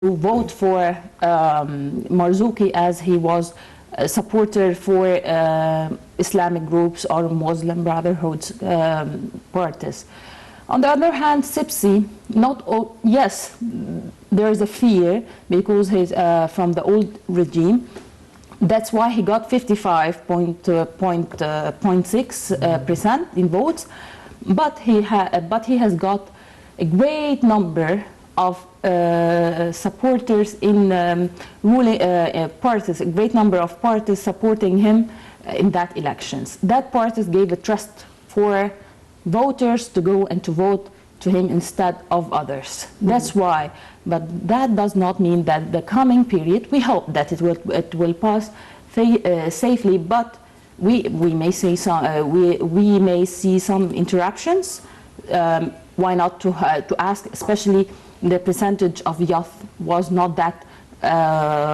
to vote for Marzouki, as he was a supporter for Islamic groups or Muslim Brotherhood parties. On the other hand, Sipsi, yes, there is a fear because he's from the old regime. That's why he got 55.6% in votes, but he has got a great number of supporters in ruling parties, a great number of parties supporting him in that elections. That parties gave a trust for voters to go and to vote to him instead of others. That's why. But that does not mean that the coming period, we hope that it will pass safely, but we may see some interruptions. Why not to ask, especially the percentage of youth was not that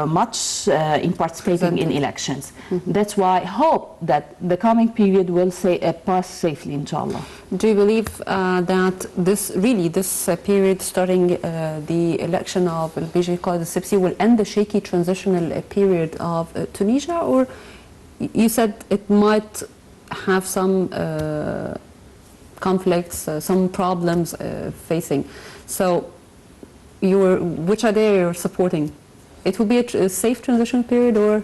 much in participating in elections. That's why I hope that the coming period will pass safely, inshallah. Do you believe that this period starting the election of al-Biji Qa'id al-Sipsi will end the shaky transitional period of Tunisia, or you said it might have some conflicts, some problems facing? So which idea you're supporting? It will be a safe transition period, or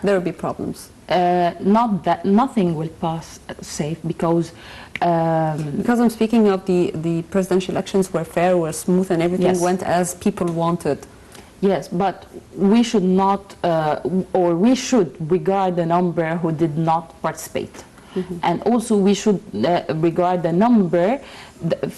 there will be problems? Nothing will pass safe because I'm speaking of the presidential elections were fair, were smooth, and everything went as people wanted. Yes, but we should not, or we should regard the number who did not participate. And also we should regard the number,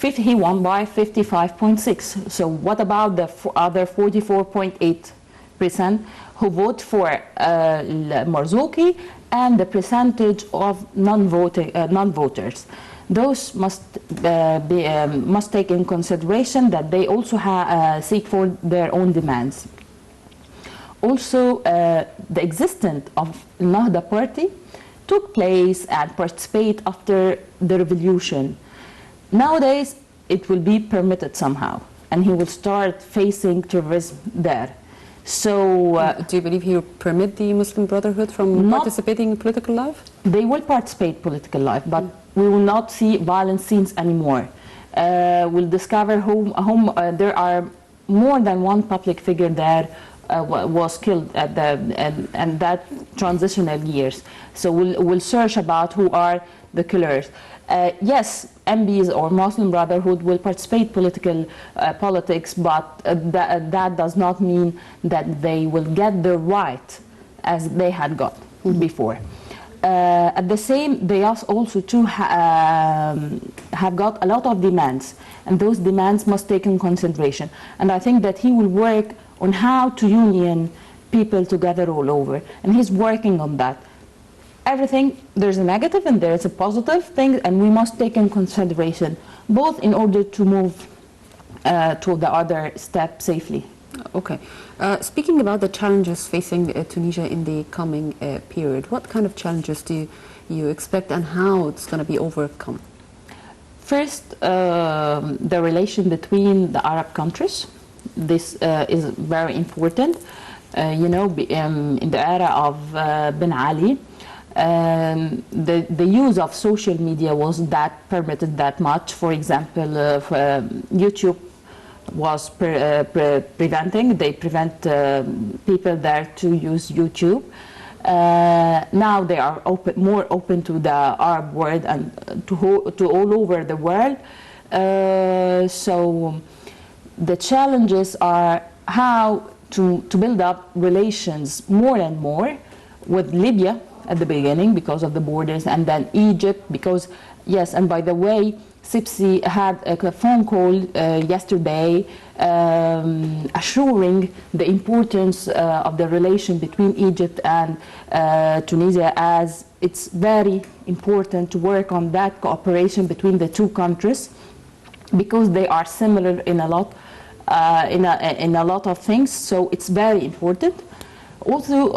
he won by 55.6. So what about the other 44.8% who vote for Marzouki, and the percentage of non-voters? Those must take in consideration that they also seek for their own demands. Also, the existence of Nahda party took place and participate after the revolution. Nowadays, it will be permitted somehow, and he will start facing terrorism there. So, do you believe he will permit the Muslim Brotherhood from participating in political life? They will participate in political life, but we will not see violent scenes anymore. We'll discover there are more than one public figure there was killed at and that transitional years. So we'll search about who are the killers. Yes, MBs or Muslim Brotherhood will participate in politics, but that does not mean that they will get the right as they had got before. At the same, they also too have got a lot of demands, and those demands must take in consideration. And I think that he will work on how to union people together all over, and he's working on that. Everything, there's a negative and there's a positive thing, and we must take in consideration both in order to move to the other step safely. Okay. Speaking about the challenges facing Tunisia in the coming period, what kind of challenges do you expect, and how it's going to be overcome? First, the relation between the Arab countries. This is very important. In the era of Ben Ali, the use of social media wasn't that permitted that much. For example, YouTube was preventing. They prevent people there to use YouTube. Now they are more open to the Arab world and to all over the world. So the challenges are how to build up relations more and more with Libya at the beginning because of the borders, and then Egypt because, yes, and by the way, Sipsi had a phone call yesterday assuring the importance of the relation between Egypt and Tunisia, as it's very important to work on that cooperation between the two countries because they are similar in a lot of things, so it's very important. Also,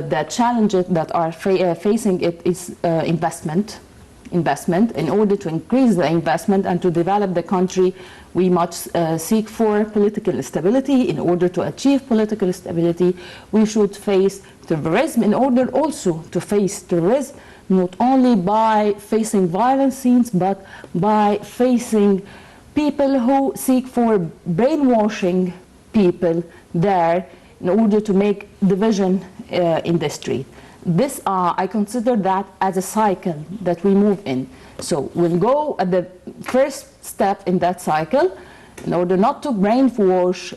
the challenges that are facing it is investment. investment. In order to increase the investment and to develop the country, we must seek for political stability. In order to achieve political stability, we should face terrorism. In order also to face terrorism, not only by facing violent scenes, but by facing people who seek for brainwashing people there in order to make division in the street. This, I consider that as a cycle that we move in. So we'll go at the first step in that cycle in order not to brainwash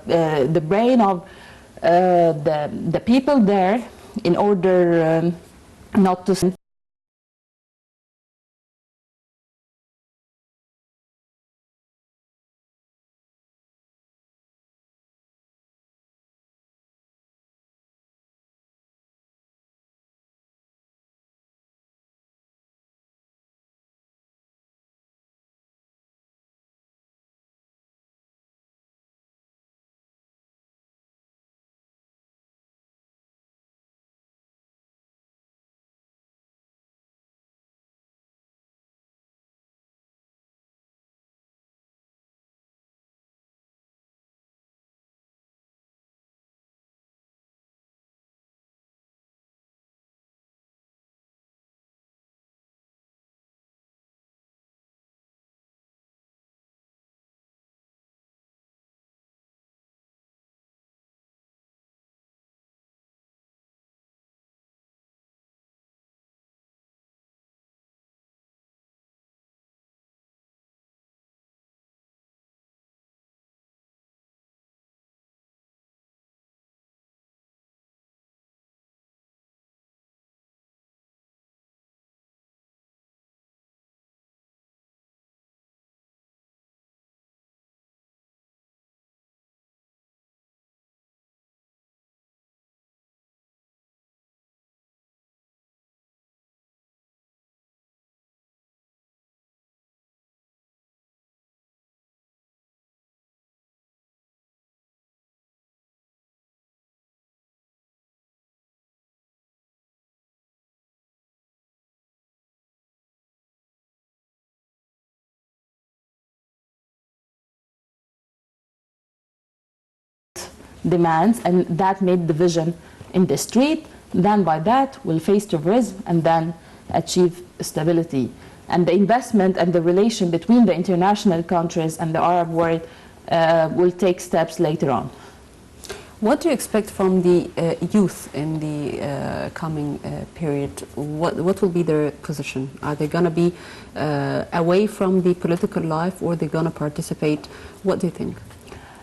the brain of the people there, in order not to demands, and that made division in the street. Then by that we'll face terrorism and then achieve stability. And the investment and the relation between the international countries and the Arab world will take steps later on. What do you expect from the youth in the coming period? What will be their position? Are they going to be away from the political life, or are they going to participate? What do you think?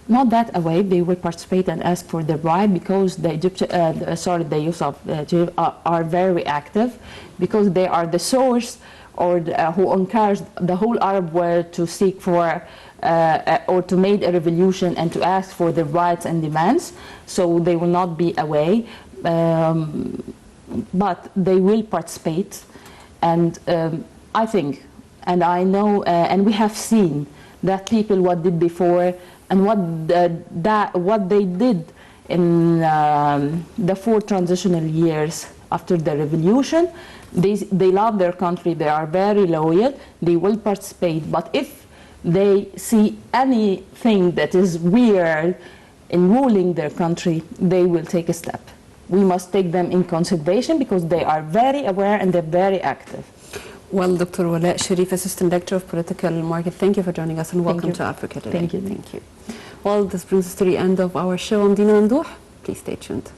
Not that away. They will participate and ask for their right, because the youth of Egypt are very active, because they are the source or who encouraged the whole Arab world to seek for or to make a revolution and to ask for their rights and demands. So they will not be away, but they will participate. And I think, and I know, and we have seen that people what did before and what they did in the 4 transitional years after the revolution. They love their country, they are very loyal, they will participate. But if they see anything that is weird in ruling their country, they will take a step. We must take them in consideration, because they are very aware and they're very active. Well, Dr. Walaa Sherif, Assistant Lecturer of Political Market, thank you for joining us, and welcome to Africa Today. Thank you. Thank you. Well, this brings us to the end of our show. I'm Dina Mamdouh. Please stay tuned.